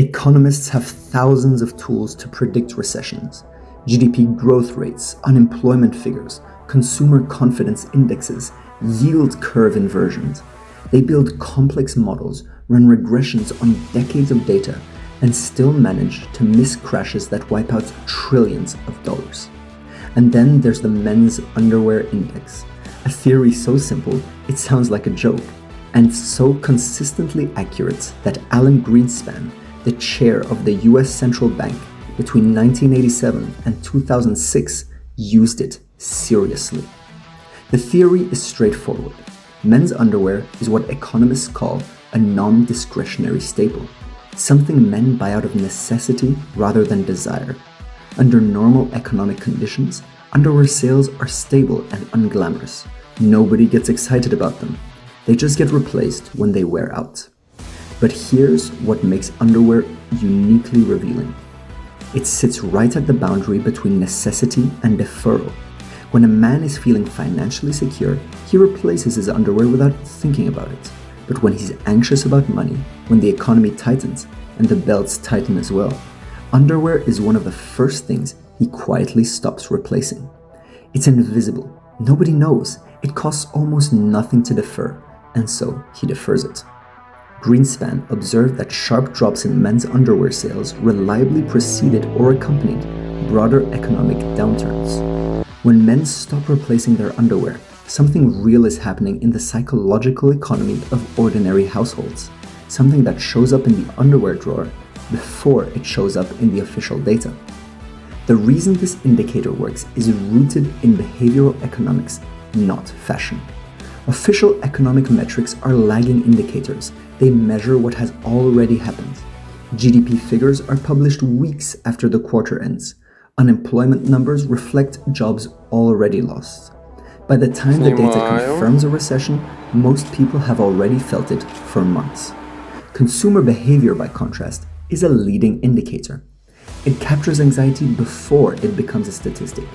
Economists have thousands of tools to predict recessions: GDP growth rates, unemployment figures, consumer confidence indexes, yield curve inversions. They build complex models, run regressions on decades of data, and still manage to miss crashes that wipe out trillions of dollars. And then there's the men's underwear index, a theory so simple it sounds like a joke, and so consistently accurate that Alan Greenspan, the chair of the US Central Bank between 1987 and 2006, used it seriously. The theory is straightforward. Men's underwear is what economists call a non-discretionary staple, something men buy out of necessity rather than desire. Under normal economic conditions, underwear sales are stable and unglamorous. Nobody gets excited about them. They just get replaced when they wear out. But here's what makes underwear uniquely revealing. It sits right at the boundary between necessity and deferral. When a man is feeling financially secure, he replaces his underwear without thinking about it. But when he's anxious about money, when the economy tightens, and the belts tighten as well, underwear is one of the first things he quietly stops replacing. It's invisible. Nobody knows. It costs almost nothing to defer, and so he defers it. Greenspan observed that sharp drops in men's underwear sales reliably preceded or accompanied broader economic downturns. When men stop replacing their underwear, something real is happening in the psychological economy of ordinary households, something that shows up in the underwear drawer before it shows up in the official data. The reason this indicator works is rooted in behavioral economics, not fashion. Official economic metrics are lagging indicators. They measure what has already happened. GDP figures are published weeks after the quarter ends. Unemployment numbers reflect jobs already lost. By the time the data confirms a recession, most people have already felt it for months. Consumer behavior, by contrast, is a leading indicator. It captures anxiety before it becomes a statistic.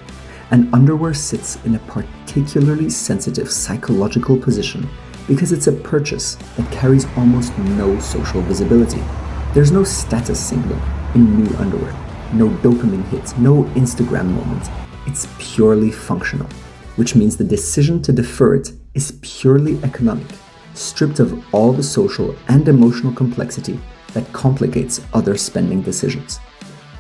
And underwear sits in a particularly sensitive psychological position because it's a purchase that carries almost no social visibility. There's no status symbol in new underwear, no dopamine hit, no Instagram moment. It's purely functional, which means the decision to defer it is purely economic, stripped of all the social and emotional complexity that complicates other spending decisions.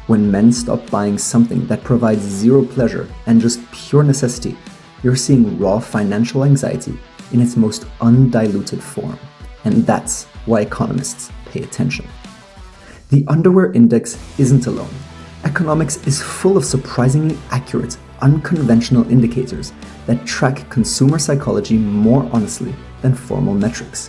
When men stop buying something that provides zero pleasure and just pure necessity, you're seeing raw financial anxiety in its most undiluted form, and that's why economists pay attention. The underwear index isn't alone. Economics is full of surprisingly accurate, unconventional indicators that track consumer psychology more honestly than formal metrics.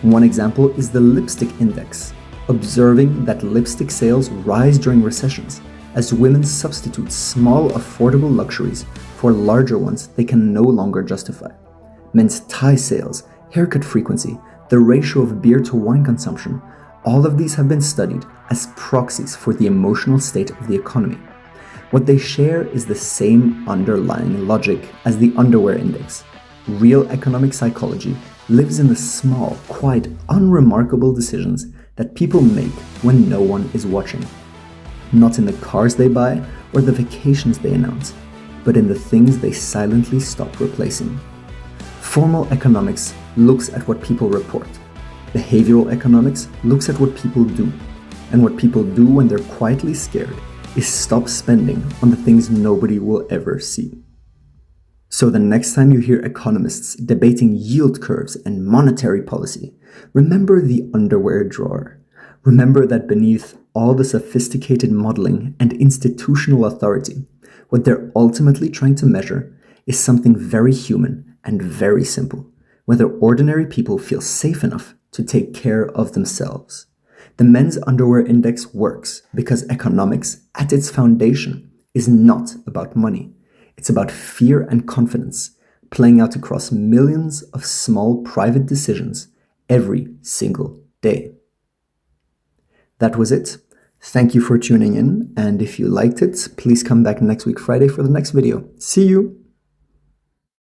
One example is the lipstick index, observing that lipstick sales rise during recessions as women substitute small, affordable luxuries for larger ones they can no longer justify. Men's tie sales, haircut frequency, the ratio of beer to wine consumption, all of these have been studied as proxies for the emotional state of the economy. What they share is the same underlying logic as the underwear index. Real economic psychology lives in the small, quite unremarkable decisions that people make when no one is watching. Not in the cars they buy or the vacations they announce, but in the things they silently stop replacing. Formal economics looks at what people report. Behavioral economics looks at what people do. And what people do when they're quietly scared is stop spending on the things nobody will ever see. So the next time you hear economists debating yield curves and monetary policy, remember the underwear drawer. Remember that beneath all the sophisticated modeling and institutional authority, what they're ultimately trying to measure is something very human and very simple: whether ordinary people feel safe enough to take care of themselves. The men's underwear index works because economics, at its foundation, is not about money. It's about fear and confidence, playing out across millions of small private decisions every single day. That was it. Thank you for tuning in, and if you liked it, please come back next week Friday for the next video. See you!